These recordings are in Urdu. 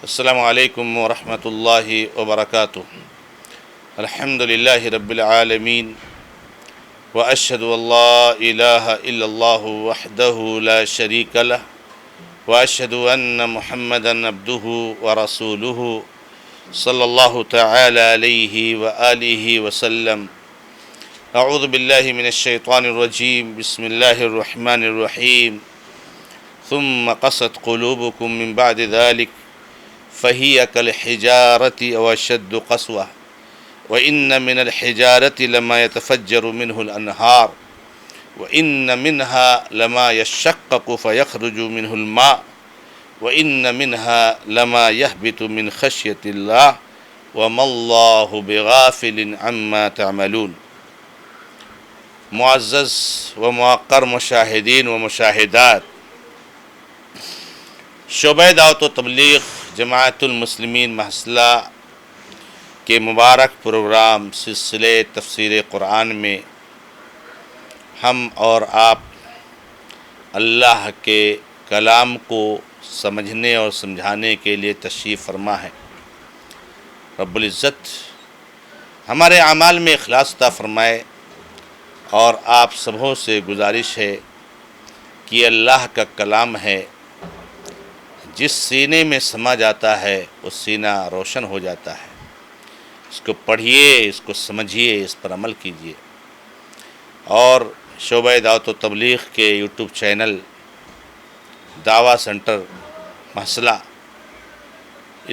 السلام علیکم ورحمۃ اللہ وبرکاتہ۔ الحمد للہ رب العالمین واشہد ان لا الہ الا اللہ وحدہ لا شریک لہ واشہد ان محمدا عبدہ ورسولہ صلی اللہ تعالی علیہ وآلہ وسلم۔ اعوذ باللہ من الشیطان الرجیم، بسم اللہ الرحمن الرحیم۔ ثم قست قلوبکم من بعد ذلک فهي كالحجارة أو أشد قسوة وإن من الحجارة لما يتفجر منه الأنهار وإن منها لما يشقق فيخرج منه الماء وإن منها لما يهبط من خشية الله وما الله بغافل عما تعملون۔ معزز و موقر مشاہدین و مشاہدات، شعبہ دعوت و تبلیغ جماعت المسلمین محصلہ کے مبارک پروگرام سلسلے تفسیر قرآن میں ہم اور آپ اللہ کے کلام کو سمجھنے اور سمجھانے کے لیے تشریف فرما ہے۔ رب العزت ہمارے اعمال میں اخلاص عطا فرمائے، اور آپ سبھوں سے گزارش ہے کہ اللہ کا کلام ہے، جس سینے میں سما جاتا ہے وہ سینہ روشن ہو جاتا ہے۔ اس کو پڑھیے، اس کو سمجھیے، اس پر عمل کیجیے۔ اور شعبہ دعوت و تبلیغ کے یوٹیوب چینل دعویٰ سینٹر محصلہ،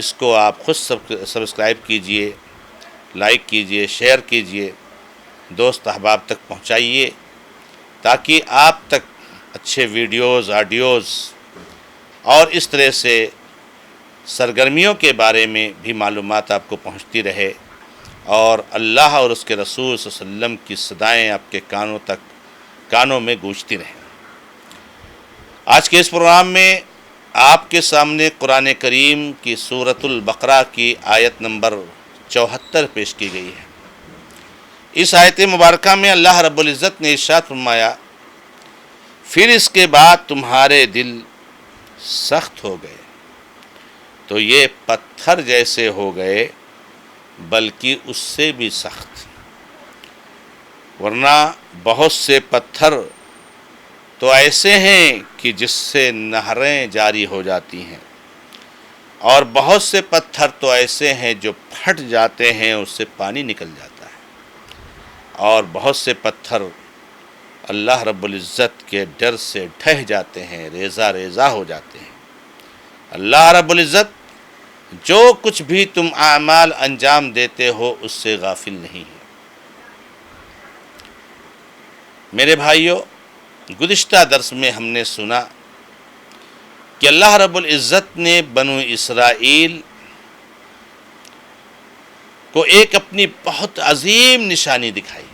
اس کو آپ خود سبسکرائب کیجیے، لائک کیجیے، شیئر کیجیے، دوست احباب تک پہنچائیے، تاکہ آپ تک اچھے ویڈیوز، آڈیوز اور اس طرح سے سرگرمیوں کے بارے میں بھی معلومات آپ کو پہنچتی رہے، اور اللہ اور اس کے رسول صلی اللہ علیہ وسلم کی صدائیں آپ کے کانوں میں گونجتی رہیں۔ آج کے اس پروگرام میں آپ کے سامنے قرآن کریم کی سورۃ البقرہ کی آیت نمبر 74 پیش کی گئی ہے۔ اس آیت مبارکہ میں اللہ رب العزت نے ارشاد فرمایا، پھر اس کے بعد تمہارے دل سخت ہو گئے تو یہ پتھر جیسے ہو گئے، بلکہ اس سے بھی سخت، ورنہ بہت سے پتھر تو ایسے ہیں کہ جس سے نہریں جاری ہو جاتی ہیں، اور بہت سے پتھر تو ایسے ہیں جو پھٹ جاتے ہیں، اس سے پانی نکل جاتا ہے، اور بہت سے پتھر اللہ رب العزت کے ڈر سے ڈھہ جاتے ہیں، ریزہ ریزہ ہو جاتے ہیں۔ اللہ رب العزت جو کچھ بھی تم اعمال انجام دیتے ہو اس سے غافل نہیں ہے۔ میرے بھائیو، گزشتہ درس میں ہم نے سنا کہ اللہ رب العزت نے بنو اسرائیل کو ایک اپنی بہت عظیم نشانی دکھائی،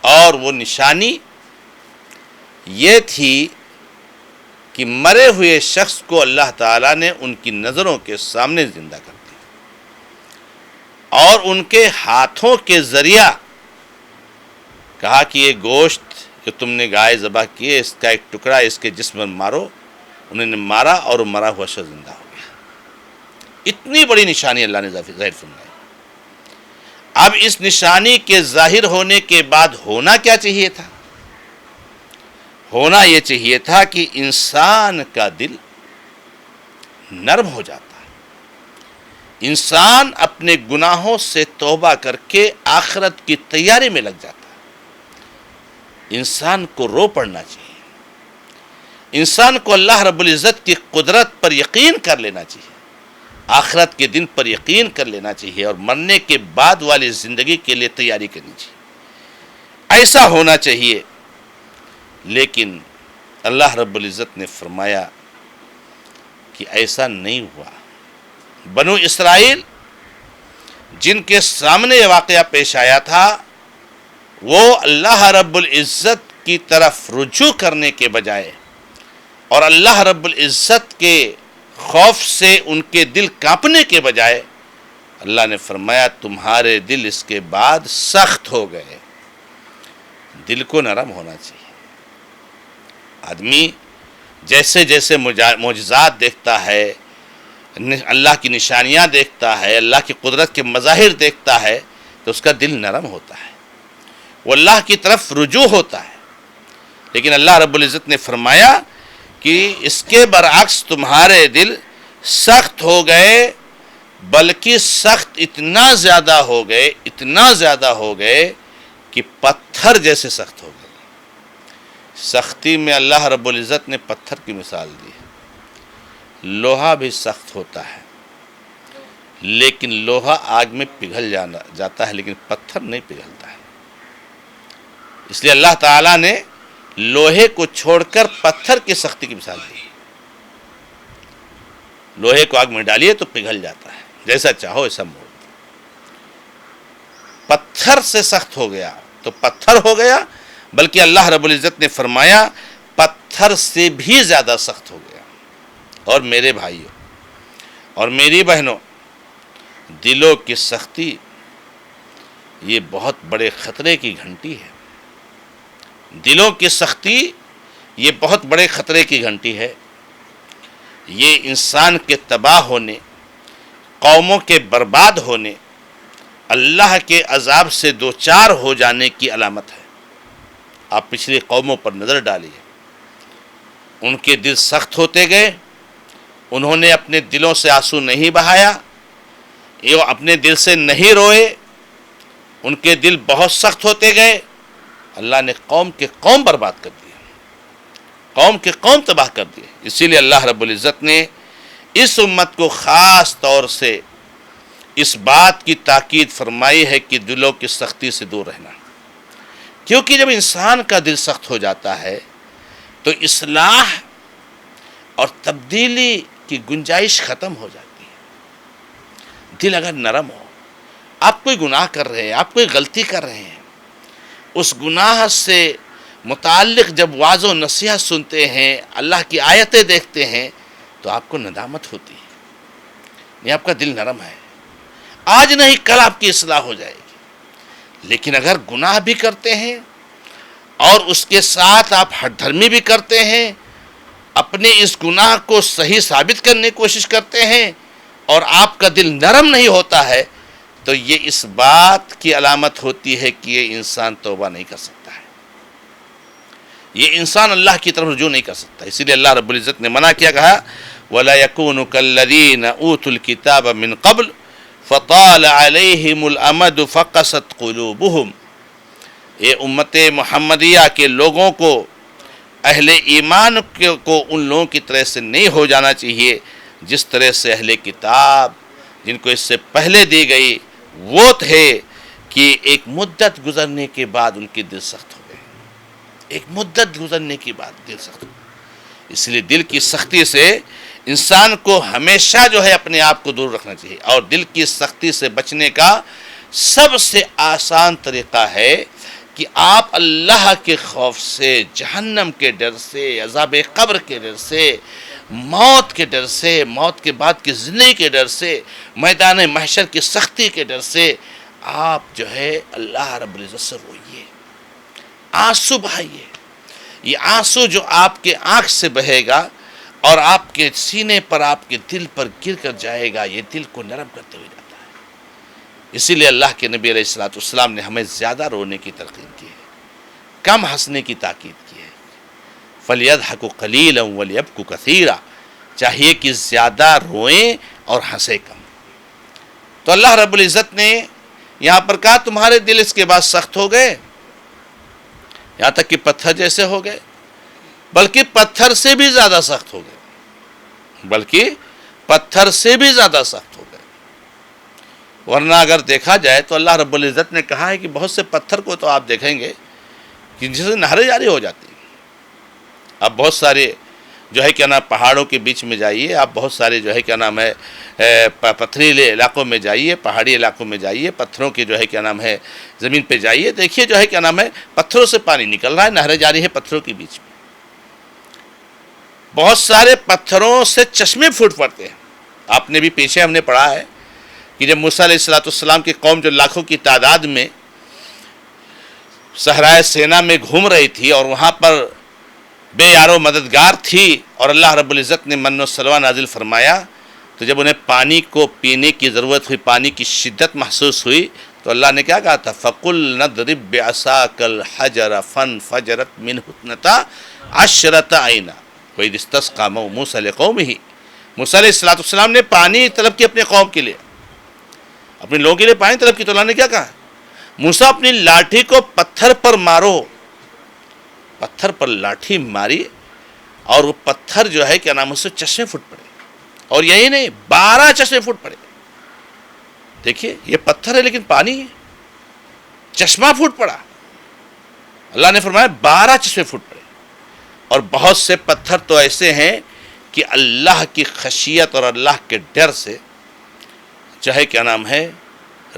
اور وہ نشانی یہ تھی کہ مرے ہوئے شخص کو اللہ تعالیٰ نے ان کی نظروں کے سامنے زندہ کر دیا، اور ان کے ہاتھوں کے ذریعہ کہا کہ یہ گوشت جو تم نے گائے ذبح کی ہے، اس کا ایک ٹکڑا اس کے جسم میں مارو۔ انہوں نے مارا اور مرا ہوا شخص زندہ ہو گیا۔ اتنی بڑی نشانی اللہ نے ظاہر فرمائی۔ اب اس نشانی کے ظاہر ہونے کے بعد ہونا کیا چاہیے تھا؟ ہونا یہ چاہیے تھا کہ انسان کا دل نرم ہو جاتا ہے، انسان اپنے گناہوں سے توبہ کر کے آخرت کی تیاری میں لگ جاتا ہے۔ انسان کو رو پڑنا چاہیے، انسان کو اللہ رب العزت کی قدرت پر یقین کر لینا چاہیے، آخرت کے دن پر یقین کر لینا چاہیے، اور مرنے کے بعد والی زندگی کے لیے تیاری کرنی چاہیے۔ ایسا ہونا چاہیے، لیکن اللہ رب العزت نے فرمایا کہ ایسا نہیں ہوا۔ بنو اسرائیل جن کے سامنے یہ واقعہ پیش آیا تھا، وہ اللہ رب العزت کی طرف رجوع کرنے کے بجائے اور اللہ رب العزت کے خوف سے ان کے دل کانپنے کے بجائے، اللہ نے فرمایا تمہارے دل اس کے بعد سخت ہو گئے۔ دل کو نرم ہونا چاہیے۔ آدمی جیسے جیسے معجزات دیکھتا ہے، اللہ کی نشانیاں دیکھتا ہے، اللہ کی قدرت کے مظاہر دیکھتا ہے تو اس کا دل نرم ہوتا ہے، وہ اللہ کی طرف رجوع ہوتا ہے۔ لیکن اللہ رب العزت نے فرمایا کہ اس کے برعکس تمہارے دل سخت ہو گئے، بلکہ سخت اتنا زیادہ ہو گئے کہ پتھر جیسے سخت ہو گئے۔ سختی میں اللہ رب العزت نے پتھر کی مثال دی ہے۔ لوہا بھی سخت ہوتا ہے، لیکن لوہا آگ میں پگھل جاتا ہے، لیکن پتھر نہیں پگھلتا ہے۔ اس لیے اللہ تعالیٰ نے لوہے کو چھوڑ کر پتھر کی سختی کی مثال دی۔ لوہے کو آگ میں ڈالیے تو پگھل جاتا ہے، جیسا چاہو ایسا موڑ۔ پتھر سے سخت ہو گیا تو پتھر ہو گیا، بلکہ اللہ رب العزت نے فرمایا پتھر سے بھی زیادہ سخت ہو گیا۔ اور میرے بھائیوں اور میری بہنوں، دلوں کی سختی یہ بہت بڑے خطرے کی گھنٹی ہے۔ دلوں کی سختی یہ بہت بڑے خطرے کی گھنٹی ہے۔ یہ انسان کے تباہ ہونے، قوموں کے برباد ہونے، اللہ کے عذاب سے دوچار ہو جانے کی علامت ہے۔ آپ پچھلی قوموں پر نظر ڈالیے، ان کے دل سخت ہوتے گئے، انہوں نے اپنے دلوں سے آنسو نہیں بہایا، یہ اپنے دل سے نہیں روئے، ان کے دل بہت سخت ہوتے گئے، اللہ نے قوم کے قوم برباد کر دیا، قوم کے قوم تباہ کر دیے۔ اسی لیے اللہ رب العزت نے اس امت کو خاص طور سے اس بات کی تاکید فرمائی ہے کہ دلوں کی سختی سے دور رہنا، کیونکہ جب انسان کا دل سخت ہو جاتا ہے تو اصلاح اور تبدیلی کی گنجائش ختم ہو جاتی ہے۔ دل اگر نرم ہو، آپ کوئی گناہ کر رہے ہیں، آپ کوئی غلطی کر رہے ہیں، اس گناہ سے متعلق جب وعظ و نصیحت سنتے ہیں، اللہ کی آیتیں دیکھتے ہیں تو آپ کو ندامت ہوتی ہے، یہ آپ کا دل نرم ہے، آج نہیں کل آپ کی اصلاح ہو جائے گی۔ لیکن اگر گناہ بھی کرتے ہیں اور اس کے ساتھ آپ ہٹ دھرمی بھی کرتے ہیں، اپنے اس گناہ کو صحیح ثابت کرنے کی کوشش کرتے ہیں اور آپ کا دل نرم نہیں ہوتا ہے، تو یہ اس بات کی علامت ہوتی ہے کہ یہ انسان توبہ نہیں کر سکتا ہے، یہ انسان اللہ کی طرف رجوع نہیں کر سکتا۔ اسی لیے اللہ رب العزت نے منع کیا، کہا وَلَا يَكُونُ كَالَّذِينَ أُوتُوا الْكِتَابَ مِنْ قَبْلُ فَطَالَ عَلَيْهِمُ الْأَمَدُ فَقَسَتْ قُلُوبُهُمْ۔ یہ امت محمدیہ کے لوگوں کو، اہل ایمان کو ان لوگوں کی طرح سے نہیں ہو جانا چاہیے جس طرح سے اہل کتاب جن کو اس سے پہلے دی گئی وہ تھے کہ ایک مدت گزرنے کے بعد ان کے دل سخت ہو گئے، ایک مدت گزرنے کے بعد دل سخت ہو گئے۔ اس لیے دل کی سختی سے انسان کو ہمیشہ جو ہے اپنے آپ کو دور رکھنا چاہیے، اور دل کی سختی سے بچنے کا سب سے آسان طریقہ ہے کہ آپ اللہ کے خوف سے، جہنم کے ڈر سے، عذاب قبر کے ڈر سے، موت کے ڈر سے، موت کے بعد کی زندگی کے ڈر سے، میدان محشر کی سختی کے ڈر سے آپ جو ہے اللہ رب العزت سے روئیے، آنسو بہائیے۔ یہ آنسو جو آپ کے آنکھ سے بہے گا اور آپ کے سینے پر، آپ کے دل پر گر کر جائے گا، یہ دل کو نرم کرتے ہوئے جاتا ہے۔ اسی لیے اللہ کے نبی علیہ السلام نے ہمیں زیادہ رونے کی تلقین کی ہے، کم ہنسنے کی تاکید کی ہے۔ فَلْيَضْحَكُوا قَلِيلًا وَلْيَبْكُوا كَثِيرًا، چاہیے کہ زیادہ روئیں اور ہنسے کم۔ تو اللہ رب العزت نے یہاں پر کہا تمہارے دل اس کے بعد سخت ہو گئے، یہاں تک کہ پتھر جیسے ہو گئے، بلکہ پتھر سے بھی زیادہ سخت ہو گئے، بلکہ پتھر سے بھی زیادہ سخت ہو گئے۔ ورنہ اگر دیکھا جائے تو اللہ رب العزت نے کہا ہے کہ بہت سے پتھر کو تو آپ دیکھیں گے کہ جن سے نہریں جاری ہو جاتی ہیں۔ اب بہت سارے جو ہے کیا نام پہاڑوں کے بیچ میں جائیے، آپ بہت سارے جو ہے کیا نام ہے پتھریلے علاقوں میں جائیے، پہاڑی علاقوں میں جائیے، پتھروں کے جو ہے کیا نام ہے زمین پہ جائیے، دیکھیے جو ہے کیا نام ہے پتھروں سے پانی نکل رہا ہے، نہریں جاری ہے پتھروں کے بیچ میں۔ بہت سارے پتھروں سے چشمے پھوٹ پڑتے ہیں۔ آپ نے بھی پیچھے ہم نے پڑھا ہے کہ جب موسیٰ علیہ السلام کی قوم جو لاکھوں کی تعداد میں صحرائے سینا میں گھوم رہی تھی اور وہاں پر بے یار و مددگار تھی، اور اللہ رب العزت نے من و سلوہ نازل فرمایا تو جب انہیں پانی کو پینے کی ضرورت ہوئی، پانی کی شدت محسوس ہوئی، تو اللہ نے کیا کہا تھا؟ فَقُلْ نَضْرِبْ بِعَصَاكَ الْحَجَرَ فَانْفَجَرَتْ مِنْهُ اثْنَتَا عَشْرَةَ عَيْنًا وَإِذِ اسْتَسْقَىٰ مُوسَىٰ لِقَوْمِهِ۔ موسیٰ علیہ السلام نے پانی طلب کی اپنے قوم کے لیے، اپنے لوگوں کے لیے پانی طلب کی، تو اللہ نے کیا کہا؟ موسیٰ اپنی لاٹھی کو پتھر پر مارو، پتھر پر لاٹھی ماری اور وہ پتھر جو ہے کیا نام اس سے چشمے پھوٹ پڑے، اور یہی نہیں 12 چشمے پھوٹ پڑے۔ دیکھیے یہ پتھر ہے لیکن پانی ہے، چشمہ پھوٹ پڑا۔ اللہ نے فرمایا 12 چشمے پھوٹ پڑے۔ اور بہت سے پتھر تو ایسے ہیں کہ اللہ کی خشیت اور اللہ کے ڈر سے چاہے کیا نام ہے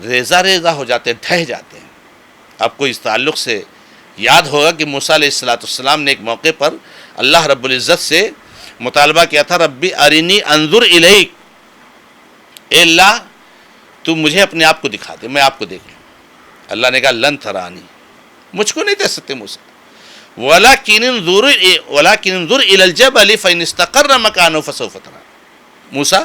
ریزہ ریزہ ہو جاتے ہیں، ڈھہ جاتے ہیں۔ آپ کو اس تعلق سے یاد ہوگا کہ موسیٰ علیہ السلام نے ایک موقع پر اللہ رب العزت سے مطالبہ کیا تھا، ربی ارینی انظر الیک، اے اللہ تو مجھے اپنے آپ کو دکھا دے، میں آپ کو دیکھ لوں۔ اللہ نے کہا لن ترانی، مجھ کو نہیں دیکھ سکتے موسیٰ، ولکن انظر الی الجبل فإن استقر مکانہ فسوف ترانی۔ موسیٰ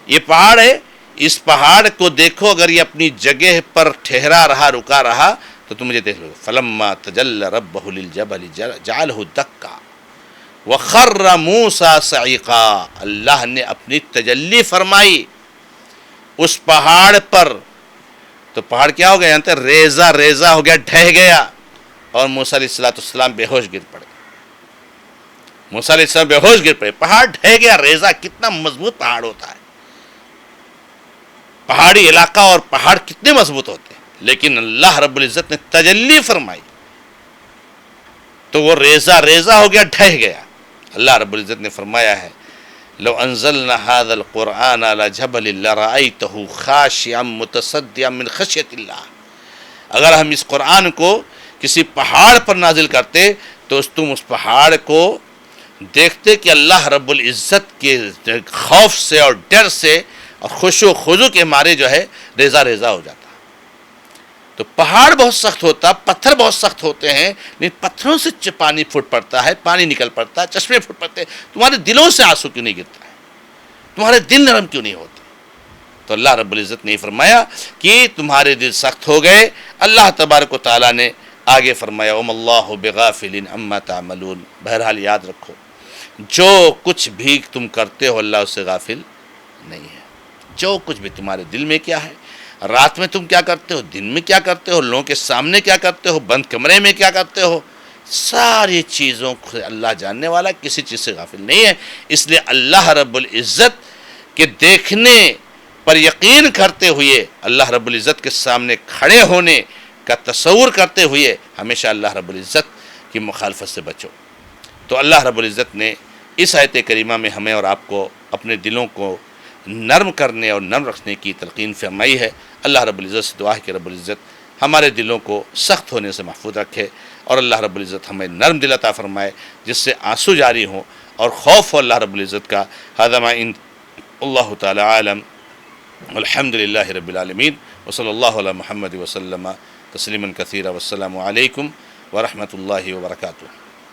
یہ پہاڑ ہے، اس پہاڑ کو دیکھو، اگر یہ اپنی جگہ پر ٹھہرا رہا، رکا رہا تو تم مجھے دیکھ لو۔ فلما تجلی ربہ للجبل جعلہ دکا وخر موسیٰ صعقا، اللہ نے اپنی تجلی فرمائی اس پہاڑ پر، تو پہاڑ کیا ہو گیا؟ یہاں تک ریزہ ریزہ ہو گیا، ڈھہ گیا، اور موسیٰ علیہ السلام بے ہوش گر پڑے۔ موسیٰ علیہ السلام بے ہوش گر پڑے، پہاڑ ڈھہ گیا۔ ریزہ کتنا مضبوط پہاڑ ہوتا ہے، پہاڑی علاقہ اور پہاڑ کتنے مضبوط ہوتے ہیں، لیکن اللہ رب العزت نے تجلی فرمائی تو وہ ریزہ ریزہ ہو گیا، ڈھہ گیا۔ اللہ رب العزت نے فرمایا ہے لو انزلنا هذا القرآن على جبل لرأيته خاشعا متصدعا من خشیۃ اللہ، اگر ہم اس قرآن کو کسی پہاڑ پر نازل کرتے تو تم اس پہاڑ کو دیکھتے کہ اللہ رب العزت کے خوف سے اور ڈر سے اور خشوع و خضوع کے مارے جو ہے ریزہ ریزہ ہو جاتا۔ تو پہاڑ بہت سخت ہوتا، پتھر بہت سخت ہوتے ہیں، لیکن پتھروں سے پانی پھوٹ پڑتا ہے، پانی نکل پڑتا ہے، چشمے پھوٹ پڑتے ہیں۔ تمہارے دلوں سے آنسو کیوں نہیں گرتا ہے؟ تمہارے دل نرم کیوں نہیں ہوتے؟ تو اللہ رب العزت نے فرمایا کہ تمہارے دل سخت ہو گئے۔ اللہ تبارک و تعالیٰ نے آگے فرمایا وَمَا اللَّهُ بِغَافِلٍ عَمَّا تَعْمَلُونَ، بہرحال یاد رکھو جو کچھ بھی تم کرتے ہو اللہ اس سے غافل نہیں ہے۔ جو کچھ بھی تمہارے دل میں کیا ہے، رات میں تم کیا کرتے ہو، دن میں کیا کرتے ہو، لوگوں کے سامنے کیا کرتے ہو، بند کمرے میں کیا کرتے ہو، ساری چیزوں کو اللہ جاننے والا، کسی چیز سے غافل نہیں ہے۔ اس لیے اللہ رب العزت کے دیکھنے پر یقین کرتے ہوئے، اللہ رب العزت کے سامنے کھڑے ہونے کا تصور کرتے ہوئے ہمیشہ اللہ رب العزت کی مخالفت سے بچو۔ تو اللہ رب العزت نے اس آیت کریمہ میں ہمیں اور آپ کو اپنے دلوں کو نرم کرنے اور نرم رکھنے کی تلقین فرمائی ہے۔ اللہ رب العزت سے دعا ہے کہ رب العزت ہمارے دلوں کو سخت ہونے سے محفوظ رکھے، اور اللہ رب العزت ہمیں نرم دل عطا فرمائے جس سے آنسو جاری ہوں اور خوف ہو اللہ رب العزت کا۔ ھذا ما اللہ تعالی عالم، الحمد للہ رب العالمین، وصلی اللہ علی محمد وسلم تسلیما کثیرا، والسلام علیکم ورحمۃ اللہ وبرکاتہ۔